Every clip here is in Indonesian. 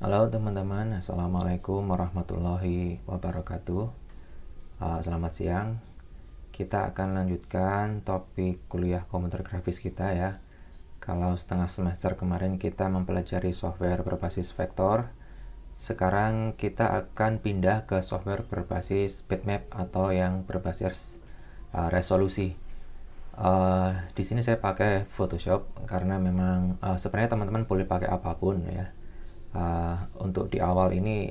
Halo teman-teman, Assalamualaikum warahmatullahi wabarakatuh. Selamat siang. Kita akan lanjutkan topik kuliah komputer grafis kita ya. Kalau setengah semester kemarin kita mempelajari software berbasis vektor, sekarang kita akan pindah ke software berbasis bitmap atau yang berbasis resolusi. Di sini saya pakai Photoshop karena memang sebenarnya teman-teman boleh pakai apapun ya. Untuk di awal ini,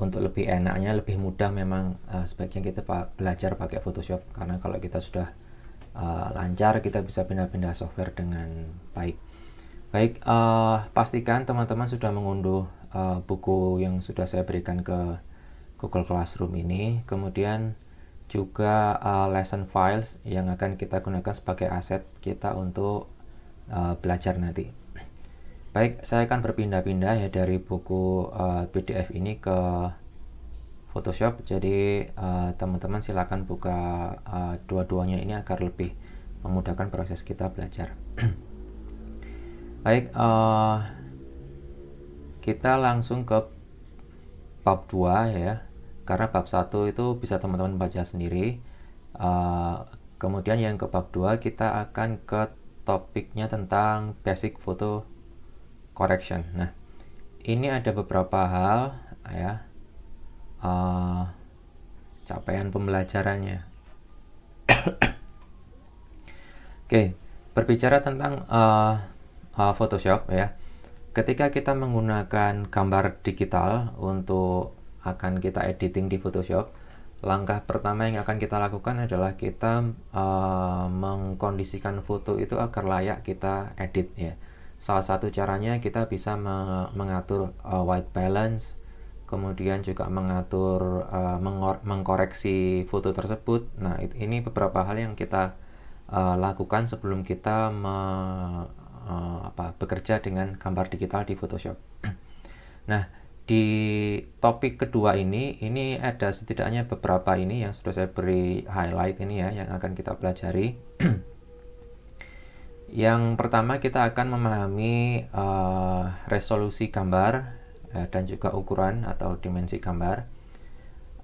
untuk lebih enaknya, lebih mudah, memang sebaiknya kita belajar pakai Photoshop, karena kalau kita sudah lancar, kita bisa pindah-pindah software dengan baik. Baik, pastikan teman-teman sudah mengunduh buku yang sudah saya berikan ke Google Classroom ini, kemudian juga lesson files yang akan kita gunakan sebagai aset kita untuk belajar nanti. Baik, saya akan berpindah-pindah ya dari buku PDF ini ke Photoshop. Jadi teman-teman silakan buka dua-duanya ini agar lebih memudahkan proses kita belajar. Baik, kita langsung ke bab 2 ya. Karena bab 1 itu bisa teman-teman baca sendiri. Kemudian yang ke bab 2 kita akan ke topiknya tentang basic photo correction. Nah, ini ada beberapa hal ya, capaian pembelajarannya. Oke, berbicara tentang Photoshop ya. Ketika kita menggunakan gambar digital untuk akan kita editing di Photoshop, langkah pertama yang akan kita lakukan adalah kita mengkondisikan foto itu agar layak kita edit ya. Salah satu caranya kita bisa mengatur white balance, kemudian juga mengatur mengkoreksi foto tersebut. Nah, ini beberapa hal yang kita lakukan sebelum kita bekerja dengan gambar digital di Photoshop. Nah, di topik kedua ini ada setidaknya beberapa ini yang sudah saya beri highlight ini ya, yang akan kita pelajari. Yang pertama, kita akan memahami resolusi gambar dan juga ukuran atau dimensi gambar.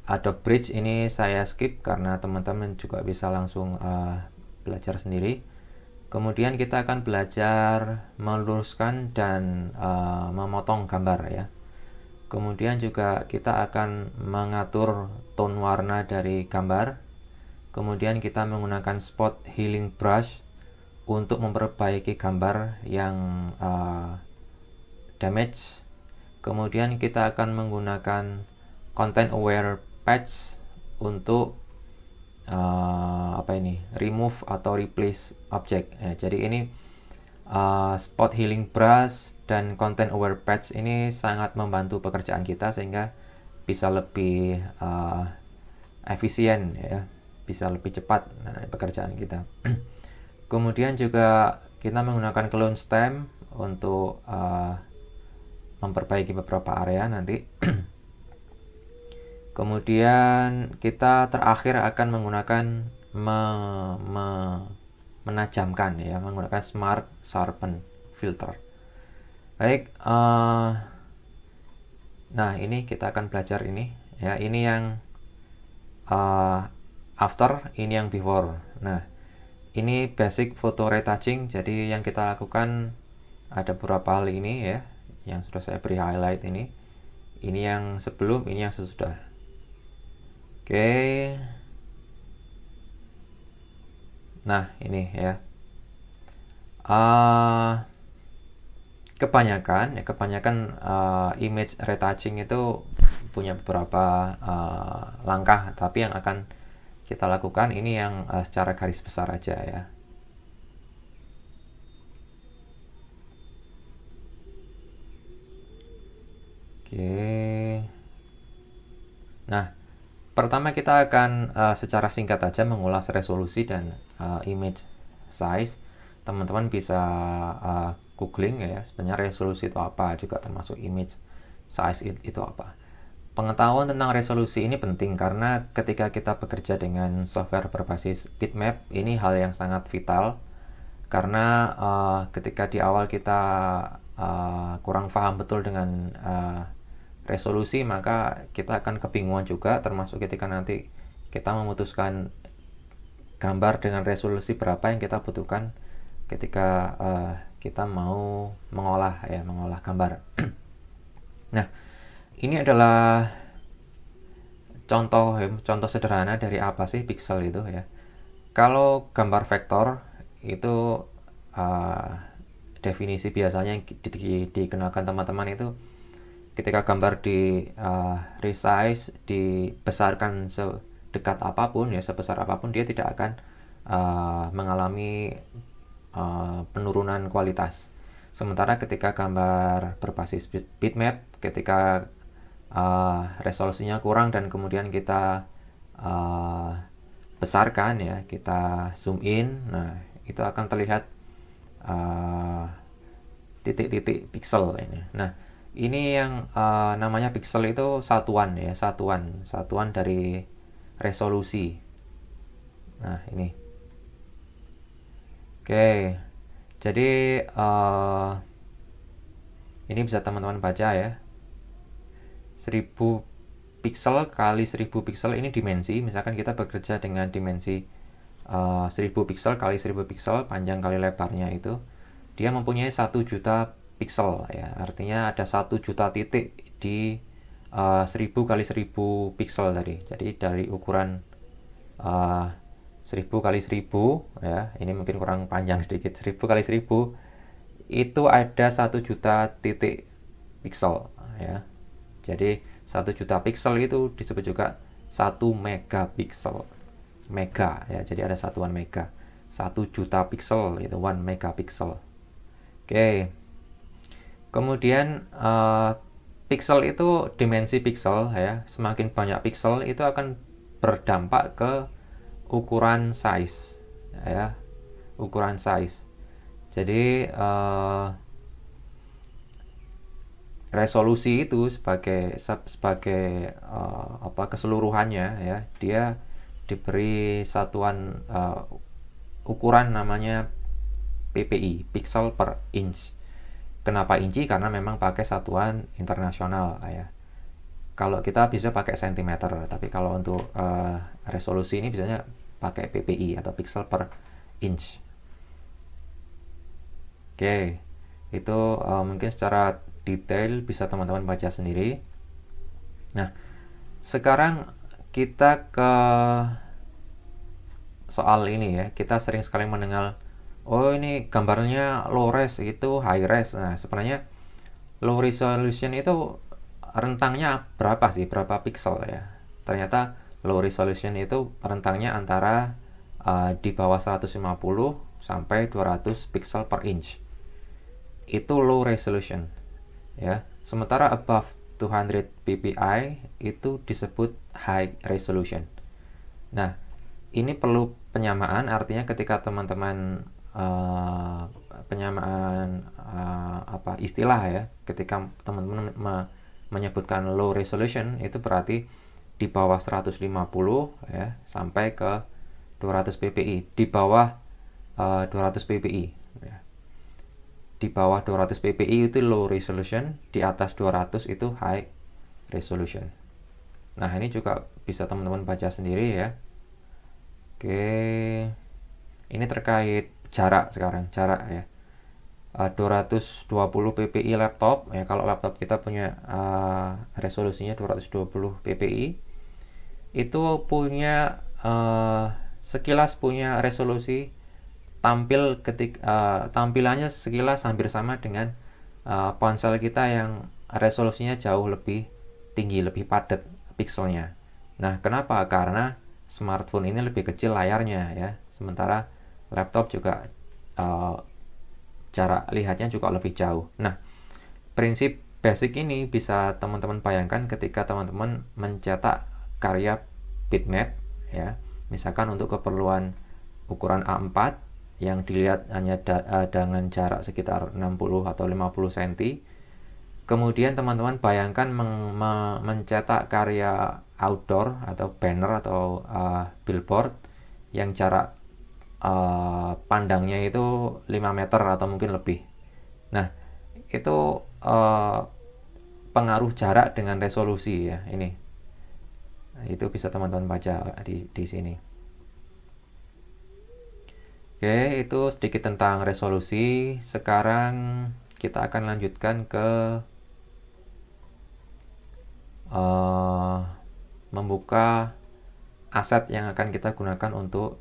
Adobe Bridge ini saya skip karena teman-teman juga bisa langsung belajar sendiri. Kemudian kita akan belajar meluruskan dan memotong gambar ya. Kemudian juga kita akan mengatur tone warna dari gambar. Kemudian kita menggunakan spot healing brush untuk memperbaiki gambar yang damage. Kemudian kita akan menggunakan content aware patch untuk remove atau replace object ya. Jadi ini spot healing brush dan content aware patch ini sangat membantu pekerjaan kita sehingga bisa lebih efisien ya, bisa lebih cepat pekerjaan kita. Kemudian juga kita menggunakan clone stem untuk memperbaiki beberapa area nanti. Kemudian kita terakhir akan menggunakan menajamkan ya, menggunakan smart sharpen filter. Baik, nah ini kita akan belajar ini ya. Ini yang after, ini yang before. Nah, ini basic photo retouching. Jadi yang kita lakukan ada beberapa hal ini ya, yang sudah saya beri highlight ini. Ini yang sebelum, ini yang sesudah. Oke. Nah, ini ya. Kebanyakan image retouching itu punya beberapa langkah, tapi yang akan kita lakukan ini yang secara garis besar aja ya. Oke. Nah, pertama kita akan secara singkat aja mengulas resolusi dan image size. Teman-teman bisa googling ya, sebenarnya resolusi itu apa, juga termasuk image size itu apa. Pengetahuan tentang resolusi ini penting karena ketika kita bekerja dengan software berbasis bitmap, ini hal yang sangat vital. Karena ketika di awal kita kurang paham betul dengan resolusi, maka kita akan kebingungan juga, termasuk ketika nanti kita memutuskan gambar dengan resolusi berapa yang kita butuhkan ketika kita mau mengolah gambar. Nah, ini adalah contoh sederhana dari apa sih pixel itu ya. Kalau gambar vektor itu definisi biasanya yang dikenalkan teman-teman itu ketika gambar di resize, dibesarkan sedekat apapun ya, sebesar apapun, dia tidak akan mengalami penurunan kualitas. Sementara ketika gambar berbasis bitmap, ketika resolusinya kurang dan kemudian kita besarkan ya, kita zoom in, nah itu akan terlihat titik-titik pixel ini. Nah, ini yang namanya pixel itu satuan ya, satuan dari resolusi. Nah, ini. Oke. Jadi ini bisa teman-teman baca ya. 1000 pixel kali 1000 pixel ini dimensi. Misalkan kita bekerja dengan dimensi 1000 pixel kali 1000 pixel, panjang kali lebarnya itu, dia mempunyai 1 juta pixel ya. Artinya ada 1 juta titik di 1000 kali 1000 pixel tadi. Jadi dari ukuran 1000 kali 1000 ya, ini mungkin kurang panjang sedikit. 1000 kali 1000 itu ada 1 juta titik pixel ya. Jadi 1 juta pixel itu disebut juga 1 megapiksel. Mega ya, jadi ada satuan mega. 1 juta pixel itu 1 megapixel. Oke. Kemudian pixel itu dimensi pixel ya. Semakin banyak pixel itu akan berdampak ke ukuran size ya. Ukuran size. Jadi resolusi itu sebagai keseluruhannya ya, dia diberi satuan ukuran namanya PPI, pixel per inch. Kenapa inci? Karena memang pakai satuan internasional ya. Kalau kita bisa pakai centimeter, tapi kalau untuk resolusi ini biasanya pakai PPI atau pixel per inch. Oke, itu mungkin secara detail bisa teman-teman baca sendiri. Nah, sekarang kita ke soal ini ya. Kita sering sekali mendengar, oh ini gambarnya low res itu high res. Nah, sebenarnya low resolution itu rentangnya berapa sih? Berapa pixel ya? Ternyata low resolution itu rentangnya antara di bawah 150 sampai 200 pixel per inch. Itu low resolution ya. Sementara above 200 ppi itu disebut high resolution. Nah, ini perlu penyamaan, artinya ketika teman-teman penyamaan istilah ya, ketika teman-teman menyebutkan low resolution itu berarti di bawah 150 ya sampai ke 200 ppi, di bawah 200 ppi ya. Di bawah 200 ppi itu low resolution, di atas 200 itu high resolution. Nah, ini juga bisa teman-teman baca sendiri ya. Oke, ini terkait jarak sekarang, jarak ya. 220 ppi laptop ya, kalau laptop kita punya resolusinya 220 ppi, itu punya sekilas punya resolusi tampilannya sekilas hampir sama dengan ponsel kita yang resolusinya jauh lebih tinggi, lebih padat pixelnya. Nah, kenapa? Karena smartphone ini lebih kecil layarnya ya, sementara laptop juga jarak lihatnya juga lebih jauh. Nah, prinsip basic ini bisa teman-teman bayangkan ketika teman-teman mencetak karya bitmap ya, misalkan untuk keperluan ukuran A4 yang dilihat hanya dengan jarak sekitar 60 atau 50 cm. Kemudian teman-teman bayangkan mencetak karya outdoor atau banner atau billboard yang jarak pandangnya itu 5 meter atau mungkin lebih. Nah, itu pengaruh jarak dengan resolusi ya ini. Nah, itu bisa teman-teman baca di sini. Oke, itu sedikit tentang resolusi. Sekarang kita akan lanjutkan ke membuka aset yang akan kita gunakan untuk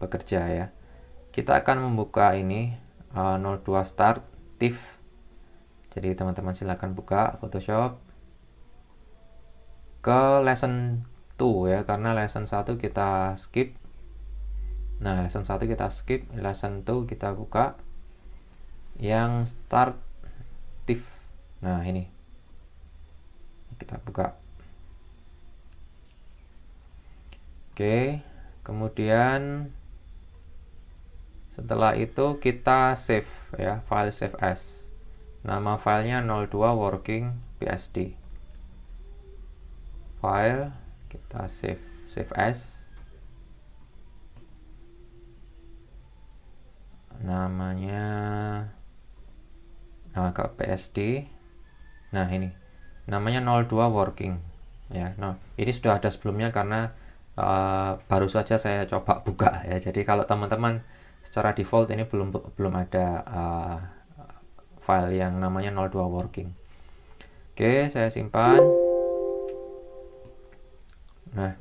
bekerja ya. Kita akan membuka ini 02 Start TIFF. Jadi teman-teman silakan buka Photoshop ke lesson 2 ya, karena lesson 1 kita skip. Nah, lesson 1 kita skip, lesson 2 kita buka yang Start TIFF. Nah, ini kita buka. Oke, kemudian setelah itu kita save ya, file save as. Nama filenya 02 working PSD. File kita save as. Namanya ke PSD. Nah, ini namanya 02 working ya. Nah, ini sudah ada sebelumnya karena baru saja saya coba buka ya. Jadi kalau teman-teman secara default ini belum ada file yang namanya 02 working. Oke, saya simpan. Nah,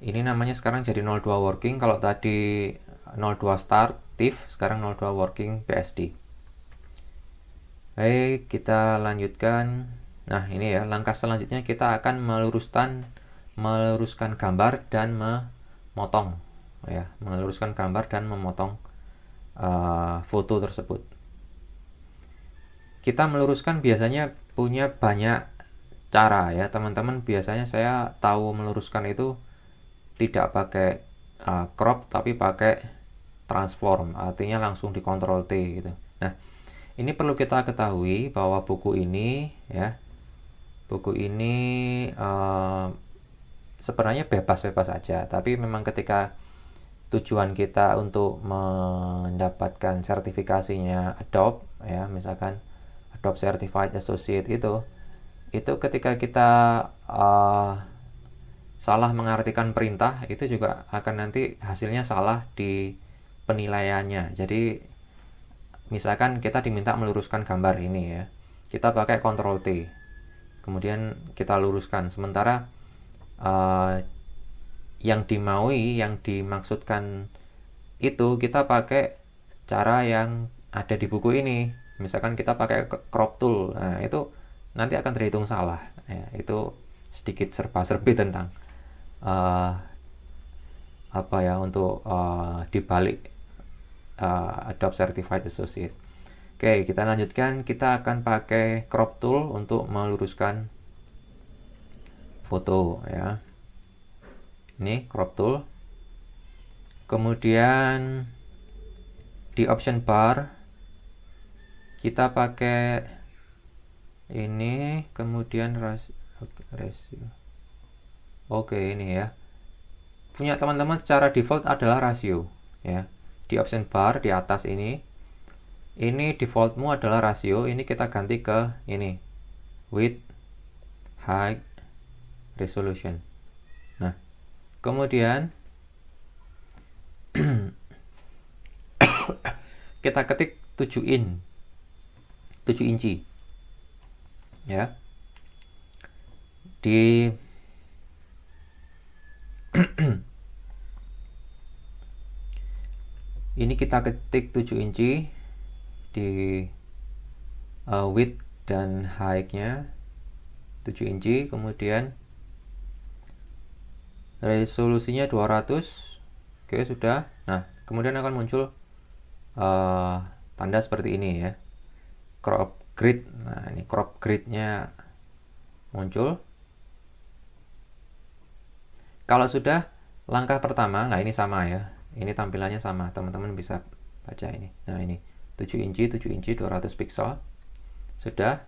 ini namanya sekarang jadi 02 working. Kalau tadi 02 start TIFF, sekarang 02 working PSD. Baik, kita lanjutkan. Nah, ini ya, langkah selanjutnya kita akan meluruskan gambar dan memotong ya, meluruskan gambar dan memotong foto tersebut. Kita meluruskan biasanya punya banyak cara ya, teman-teman. Biasanya saya tahu meluruskan itu tidak pakai crop tapi pakai transform, artinya langsung di Ctrl T gitu. Nah, ini perlu kita ketahui bahwa buku ini sebenarnya bebas-bebas saja, tapi memang ketika tujuan kita untuk mendapatkan sertifikasinya Adobe ya, misalkan Adobe Certified Associate itu ketika kita salah mengartikan perintah, itu juga akan nanti hasilnya salah di penilaiannya. Jadi misalkan kita diminta meluruskan gambar ini ya, kita pakai Ctrl T, kemudian kita luruskan, sementara yang dimaksudkan itu kita pakai cara yang ada di buku ini. Misalkan kita pakai crop tool, nah itu nanti akan terhitung salah ya. Itu sedikit serba-serbi tentang untuk dibalik Adobe Certified Associate. Oke, kita lanjutkan. Kita akan pakai crop tool untuk meluruskan foto ya. Ini crop tool. Kemudian di option bar kita pakai ini, kemudian rasio. Oke, ini ya. Punya teman-teman secara default adalah rasio ya. Di option bar di atas ini defaultmu adalah rasio. Ini kita ganti ke ini, width, height, resolution. Nah, kemudian kita ketik 7 inci ya. Di ini kita ketik 7 inci di width dan height-nya 7 inci, kemudian resolusinya 200. Oke, sudah. Nah, kemudian akan muncul tanda seperti ini ya, crop grid. Nah, ini crop grid-nya muncul. Kalau sudah, langkah pertama, nah ini sama ya, ini tampilannya sama, teman-teman bisa baca ini. Nah, ini 7 inci 200 pixel sudah.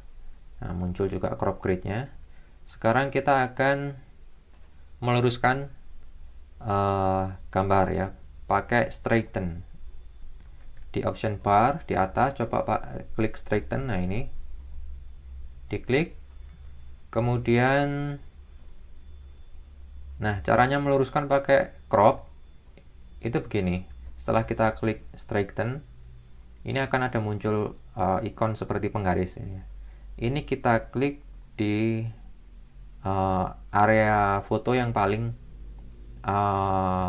Nah, muncul juga crop grid-nya. Sekarang kita akan meluruskan gambar ya, pakai straighten. di option bar di atas, coba klik straighten. Nah, ini diklik, kemudian nah caranya meluruskan pakai crop itu begini. Setelah kita klik straighten, ini akan ada muncul ikon seperti penggaris ini. Ini kita klik di area foto yang paling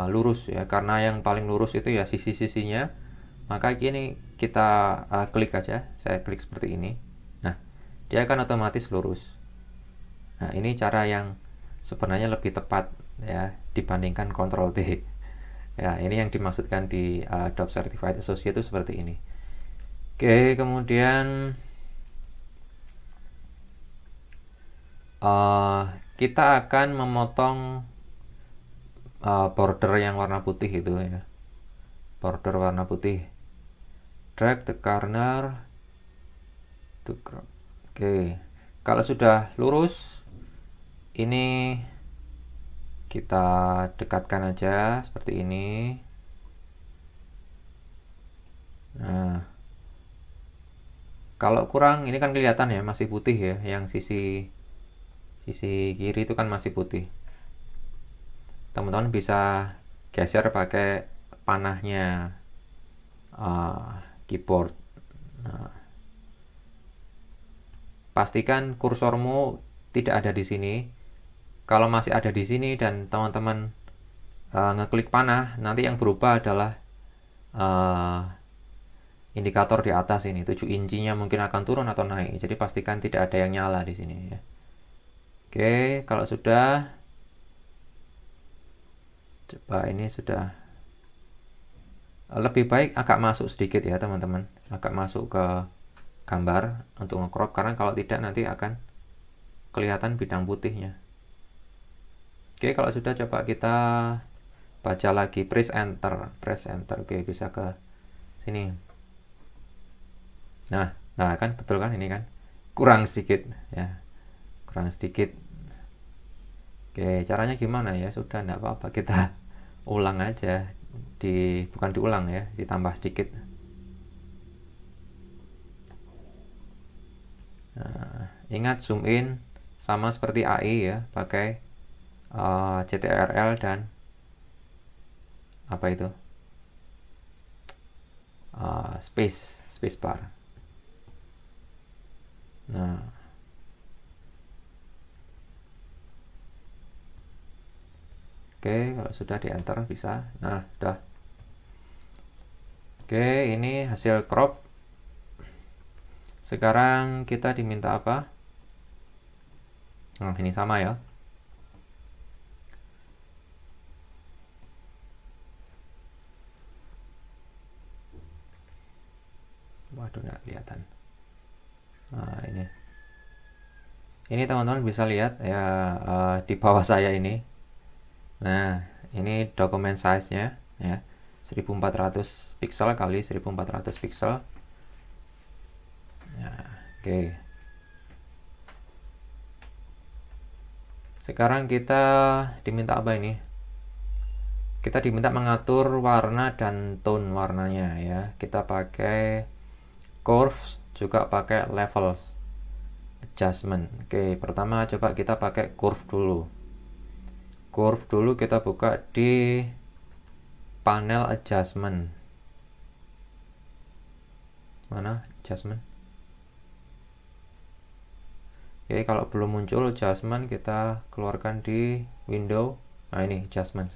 lurus ya, karena yang paling lurus itu ya sisi-sisinya, maka kini kita klik aja. Saya klik seperti ini. Nah, dia akan otomatis lurus. Nah, ini cara yang sebenarnya lebih tepat ya dibandingkan Ctrl D. Ya, ini yang dimaksudkan di Adobe Certified Associate itu seperti ini. Oke, kemudian kita akan memotong border yang warna putih itu ya, border warna putih. Drag the corner to crop. Oke, kalau sudah lurus, ini kita dekatkan aja seperti ini. Nah, kalau kurang, ini kan kelihatan ya masih putih ya, yang sisi kiri itu kan masih putih. Teman-teman bisa geser pakai panahnya keyboard. Nah, pastikan kursormu tidak ada di sini. Kalau masih ada di sini dan teman-teman ngeklik panah, nanti yang berubah adalah indikator di atas ini, 7 inchinya mungkin akan turun atau naik. Jadi pastikan tidak ada yang nyala di sini ya. Oke, kalau sudah, coba ini sudah lebih baik agak masuk sedikit ya teman-teman, agak masuk ke gambar untuk nge-crop, karena kalau tidak nanti akan kelihatan bidang putihnya. Oke, kalau sudah coba kita baca lagi, press enter. Oke, bisa ke sini. Nah kan betul kan, ini kan kurang sedikit ya, kurang sedikit. Oke, caranya gimana ya? Sudah, enggak apa-apa, kita ulang aja, bukan diulang ya, ditambah sedikit. Nah, ingat zoom in sama seperti AI ya, pakai CTRL dan apa itu, space bar. Nah, oke, kalau sudah di enter bisa. Nah, udah. Oke, ini hasil crop. Sekarang kita diminta apa? Nah, ini sama ya. Waduh, nggak kelihatan. Nah, ini teman-teman bisa lihat ya di bawah saya ini. Nah, ini dokumen size-nya ya, 1400 pixel kali 1400 pixel. Nah, oke. Sekarang kita diminta apa ini? Kita diminta mengatur warna dan tone warnanya ya. Kita pakai curves, juga pakai levels adjustment. Oke, pertama coba kita pakai curve dulu. Curve dulu kita buka di panel adjustment. Mana adjustment? Oke, kalau belum muncul adjustment, kita keluarkan di window. Nah, ini adjustment.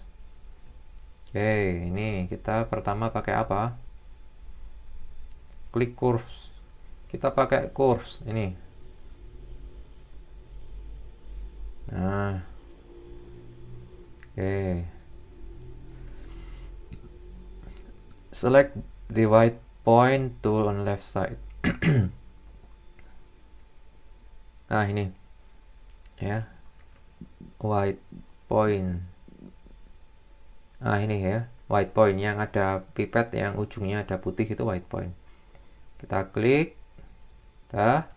Oke, ini kita pertama pakai apa? Klik curves. Kita pakai curves ini. Nah, oke. Select the white point tool on left side. Nah, ini ya, white point. Nah, ini ya, white point yang ada pipet yang ujungnya ada putih, itu white point. Kita klik, dah.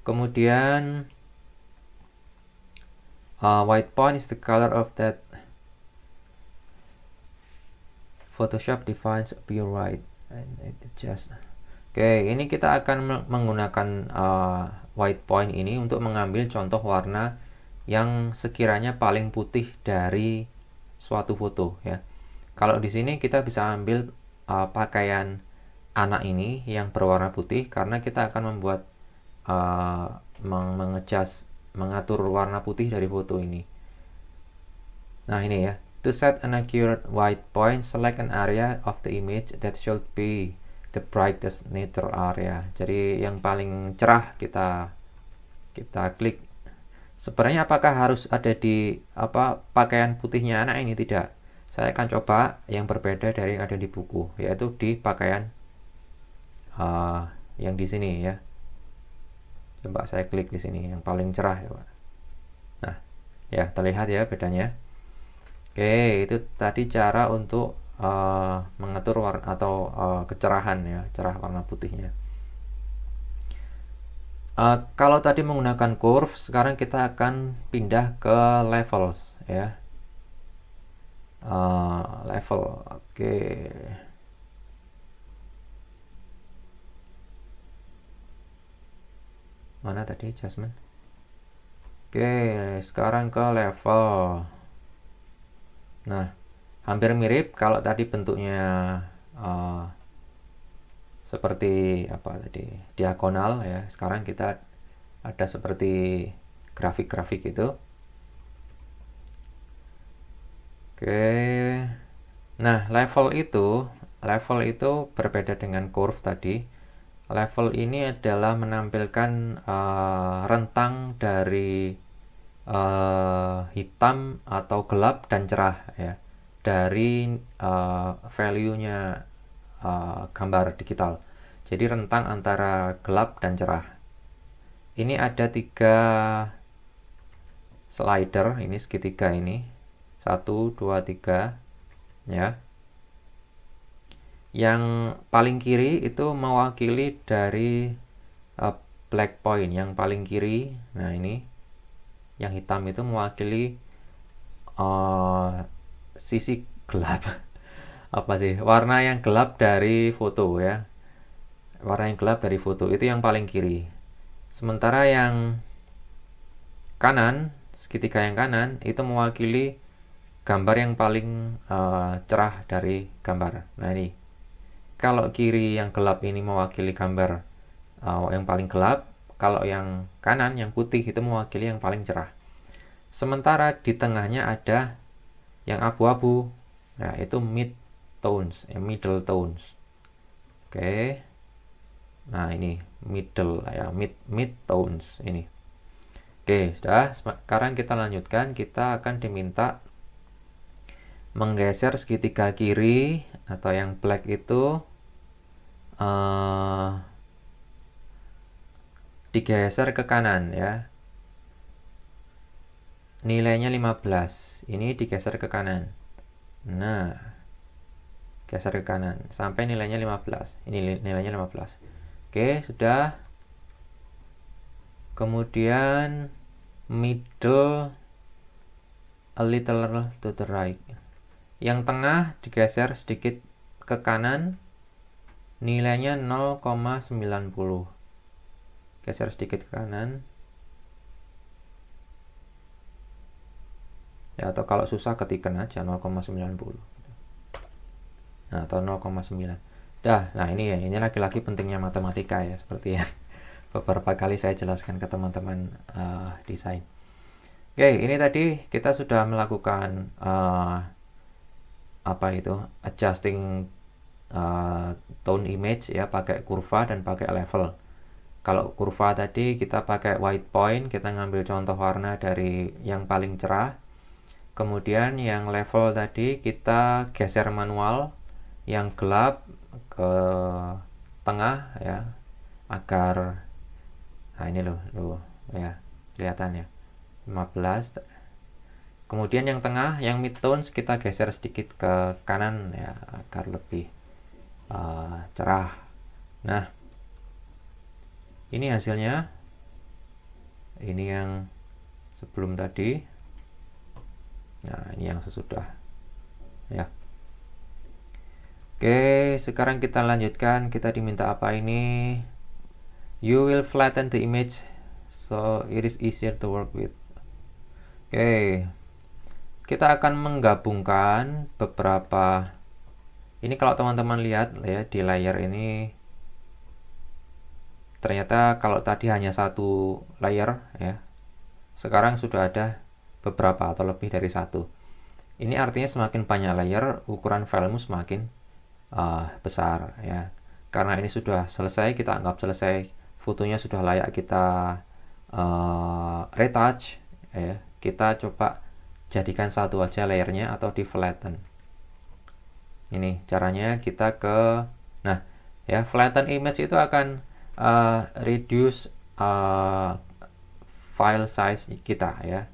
Kemudian white point is the color of that Photoshop defines pure white. Oke, ini kita akan menggunakan white point ini untuk mengambil contoh warna yang sekiranya paling putih dari suatu foto ya. Kalau di sini kita bisa ambil pakaian anak ini yang berwarna putih karena kita akan membuat mengatur warna putih dari foto ini. Nah ini ya, to set an accurate white point, select an area of the image that should be the brightest neutral area. Jadi yang paling cerah kita klik. Sebenarnya apakah harus ada di pakaian putihnya anak ini? Tidak. Saya akan coba yang berbeda dari yang ada di buku, yaitu di pakaian yang di sini ya. Coba saya klik di sini yang paling cerah ya, Pak. Nah, ya terlihat ya bedanya. Oke, itu tadi cara untuk mengatur warna atau kecerahan ya, cerah warna putihnya. Kalau tadi menggunakan curve, sekarang kita akan pindah ke levels ya. Level, oke. Mana tadi adjustment? Oke, sekarang ke level. Nah, hampir mirip kalau tadi bentuknya seperti apa tadi, diagonal ya. Sekarang kita ada seperti grafik-grafik itu. Oke. Nah, level itu berbeda dengan curve tadi. Level ini adalah menampilkan rentang dari hitam atau gelap dan cerah ya, dari value-nya gambar digital. Jadi rentang antara gelap dan cerah. Ini ada 3 slider, ini segitiga ini. 1, 2, 3 ya. Yang paling kiri itu mewakili dari black point yang paling kiri. Nah, ini yang hitam itu mewakili sisi gelap. Apa sih? Warna yang gelap dari foto ya. Warna yang gelap dari foto itu yang paling kiri. Sementara yang kanan, segitiga yang kanan itu mewakili gambar yang paling cerah dari gambar. Nah ini, kalau kiri yang gelap ini mewakili gambar yang paling gelap, kalau yang kanan yang putih itu mewakili yang paling cerah. Sementara di tengahnya ada yang abu-abu, ya itu mid tones, middle tones. Oke. Nah ini middle ya, mid tones ini. Oke, sudah. Sekarang kita lanjutkan. Kita akan diminta menggeser segitiga kiri atau yang black itu digeser ke kanan ya. Nilainya 15. Ini digeser ke kanan. Nah, geser ke kanan sampai nilainya 15. Ini nilainya 15. Oke, sudah. Kemudian middle a little to the right. Yang tengah digeser sedikit ke kanan. Nilainya 0,90. Geser sedikit ke kanan. Ya, atau kalau susah ketikan aja 0,90. Nah, atau 0,9. Nah ini lagi-lagi pentingnya matematika ya, seperti yang beberapa kali saya jelaskan ke teman-teman desain. Oke, ini tadi kita sudah melakukan adjusting tone image ya, pakai kurva dan pakai level. Kalau kurva tadi kita pakai white point, kita ngambil contoh warna dari yang paling cerah. Kemudian yang level tadi kita geser manual yang gelap ke tengah ya, agar ini loh ya, kelihatan ya 15. Kemudian yang tengah yang midtones kita geser sedikit ke kanan ya, agar lebih cerah. Nah ini hasilnya, ini yang sebelum tadi. Nah ini yang sesudah ya. Oke, sekarang kita lanjutkan. Kita diminta apa ini? You will flatten the image so it is easier to work with. Oke, kita akan menggabungkan beberapa. Ini kalau teman-teman lihat ya di layar ini, ternyata kalau tadi hanya satu layer ya, sekarang sudah ada beberapa atau lebih dari satu. Ini artinya semakin banyak layer, ukuran filemu semakin besar ya. Karena ini sudah selesai, kita anggap selesai, fotonya sudah layak kita retouch ya. Kita coba jadikan satu aja layernya atau di flatten. Ini caranya, kita ke ya, flatten image itu akan reduce file size kita ya,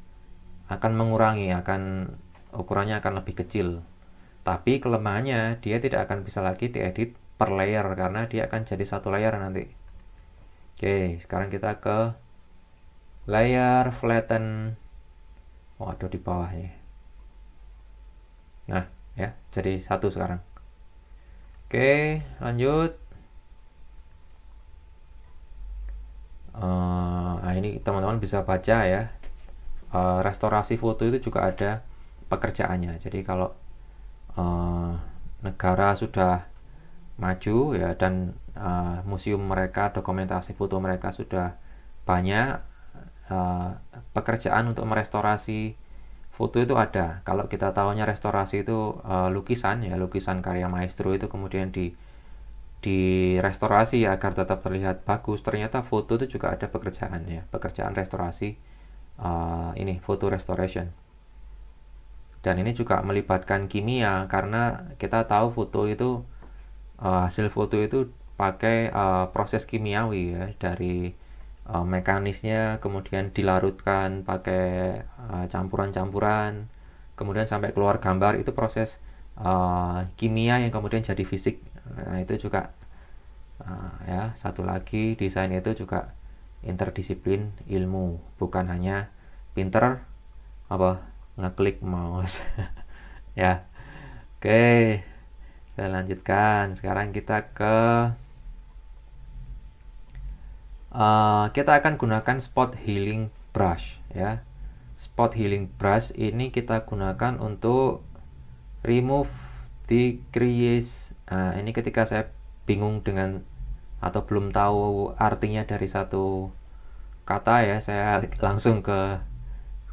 akan mengurangi, ukurannya akan lebih kecil. Tapi kelemahannya dia tidak akan bisa lagi diedit per layer karena dia akan jadi satu layer nanti. Oke, sekarang kita ke layer flatten. Waduh, di bawahnya. Nah, ya, jadi satu sekarang. Oke, lanjut. Nah, ini teman-teman bisa baca ya. Restorasi foto itu juga ada pekerjaannya. Jadi kalau negara sudah maju ya, dan museum mereka, dokumentasi foto mereka sudah banyak, pekerjaan untuk merestorasi foto itu ada. Kalau kita tahunya restorasi itu lukisan ya, lukisan karya maestro itu kemudian direstorasi ya, agar tetap terlihat bagus. Ternyata foto itu juga ada pekerjaan ya, pekerjaan restorasi, ini foto restoration. Dan ini juga melibatkan kimia, karena kita tahu foto itu, hasil foto itu pakai proses kimiawi ya, dari mekanisnya kemudian dilarutkan pakai campuran-campuran, kemudian sampai keluar gambar, itu proses kimia yang kemudian jadi fisik. Nah, itu juga ya, satu lagi, desain itu juga interdisiplin ilmu, bukan hanya pinter ngeklik mouse. Ya, oke, saya lanjutkan. Sekarang kita kita akan gunakan spot healing brush ya. Spot healing brush ini kita gunakan untuk remove decrease. Ini ketika saya bingung dengan atau belum tahu artinya dari satu kata ya, saya langsung ke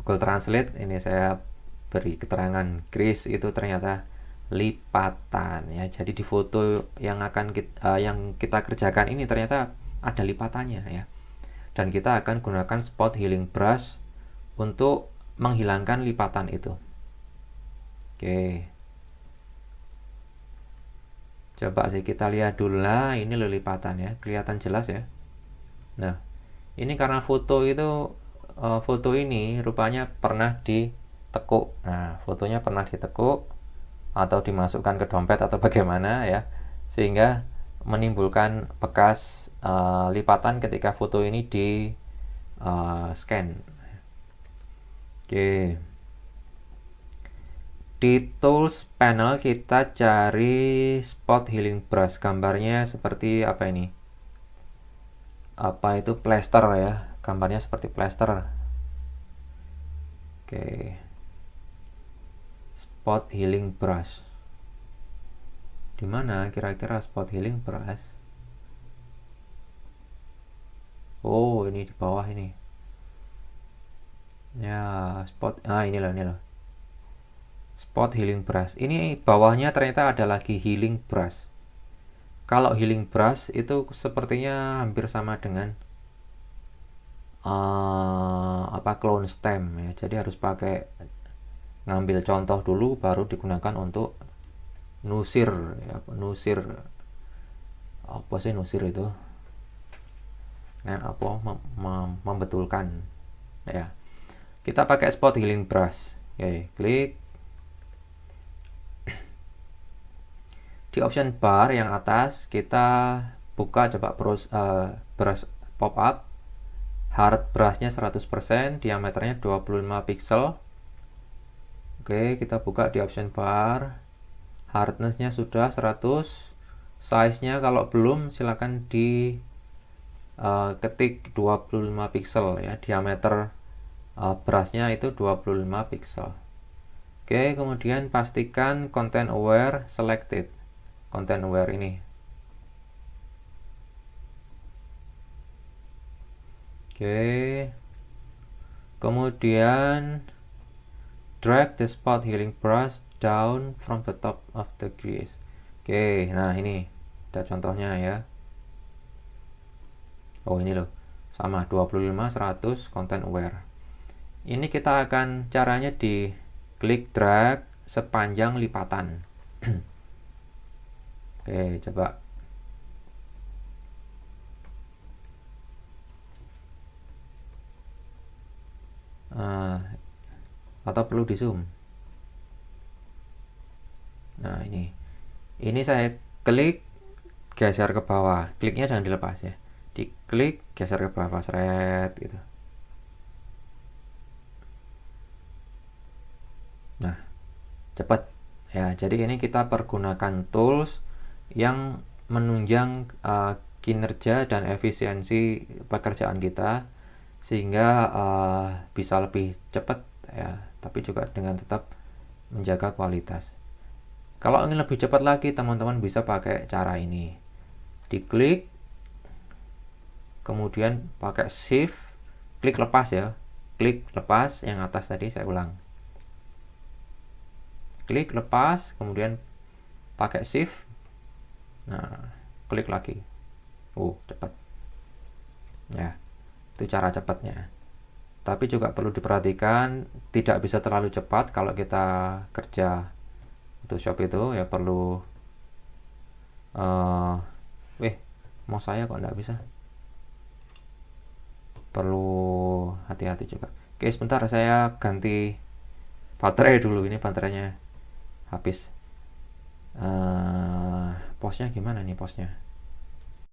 Google Translate. Ini saya beri keterangan crease itu ternyata lipatan ya. Jadi di foto yang kita kerjakan ini ternyata ada lipatannya ya. Dan kita akan gunakan spot healing brush untuk menghilangkan lipatan itu. Oke. Coba sih kita lihat dulu lah, ini loh lipatan ya, kelihatan jelas ya. Nah, ini karena foto ini rupanya pernah ditekuk. Nah, fotonya pernah ditekuk atau dimasukkan ke dompet atau bagaimana ya, sehingga menimbulkan bekas lipatan ketika foto ini di scan. Oke. Di tools panel kita cari spot healing brush. Gambarnya seperti apa ini? Apa itu plaster ya? Gambarnya seperti plaster. Oke. Spot healing brush. Di mana kira-kira spot healing brush? Oh, ini di bawah ini. Ya, spot. Ini loh. Spot healing brush. Ini bawahnya ternyata ada lagi healing brush. Kalau healing brush itu sepertinya hampir sama dengan clone stem ya. Jadi harus pakai ngambil contoh dulu baru digunakan untuk nusir ya. Nusir apa sih nusir itu? Nah, membetulkan ya. Kita pakai spot healing brush. Oke, klik. Di option bar yang atas kita buka coba brush pop up. Hard brushnya 100%, diameternya 25 pixel. Oke, kita buka di option bar. hardness-nya sudah 100, size-nya kalau belum silakan di ketik 25 pixel ya, diameter brush-nya itu 25 pixel. Oke, kemudian pastikan content aware selected. Content aware ini. Oke. Kemudian drag the spot healing brush down from the top of the crease. Oke, nah ini ada contohnya ya. Oh, ini loh. Sama 25 100 content aware. Ini kita akan caranya di klik drag sepanjang lipatan. Oke, coba. Atau perlu di zoom. Nah, ini saya klik, geser ke bawah. Kliknya jangan dilepas ya. Diklik, geser ke bawah, seret gitu. Nah, cepat ya. Jadi ini kita pergunakan tools yang menunjang kinerja dan efisiensi pekerjaan kita, sehingga bisa lebih cepat ya, tapi juga dengan tetap menjaga kualitas. Kalau ingin lebih cepat lagi, teman-teman bisa pakai cara ini. Diklik, kemudian pakai shift, klik lepas ya. Klik lepas yang atas tadi, saya ulang. Klik lepas, kemudian pakai shift. Nah, klik lagi. Cepat. Ya, itu cara cepatnya. Tapi juga perlu diperhatikan, tidak bisa terlalu cepat kalau kita kerja Photoshop itu ya, perlu mau saya kok nggak bisa, perlu hati-hati juga. Oke, sebentar saya ganti baterai dulu, ini baterainya habis. Posnya gimana nih posnya?